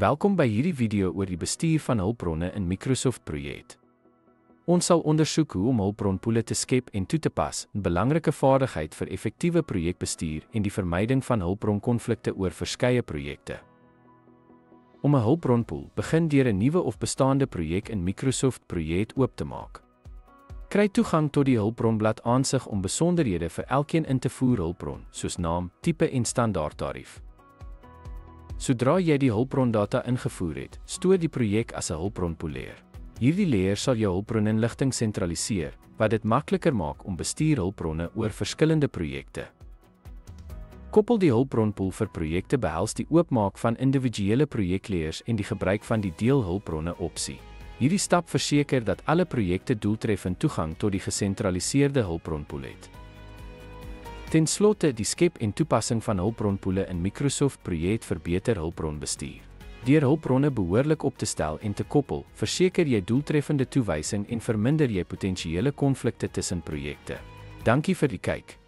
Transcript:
Welkom by hierdie video oor die bestuur van hulpbronne in Microsoft Project. Ons sal ondersoek hoe om hulpbronpoele te skep en toe te pas, 'n belangrike vaardigheid vir effektiewe projekbestuur en die vermyding van hulpbronkonflikte oor verskeie projekte. Om 'n hulpbronpool begin deur 'n nuwe of bestaande projek in Microsoft Project oop te maak. Kry toegang tot die hulpbronblad aansig om besonderhede vir elkeen in te voer hulpbron, soos naam, tipe en standaardtarief. Sodra jy die hulpbrondata ingevoer het, stoor die projek as 'n hulpbronpool. Hierdie layer sal jou hulpbroninligting sentraliseer, wat dit makliker maak om bestuur hulpbronne oor verskillende projekte. Koppel die hulpbronpool vir projekte behels die oopmaak van individuele projeklayers en die gebruik van die deel hulpbronne opsie. Hierdie stap verseker dat alle projekte doeltreffend toegang tot die gesentraliseerde hulpbronpool het. Ten slotte, die skep en toepassing van hulpbronpoele in Microsoft Project verbeter hulpbronbestuur. Deur hulpbronne behoorlik op te stel en te koppel, verseker jy doeltreffende toewysing en verminder jy potensiële konflikte tussen projekte. Dankie vir die kyk.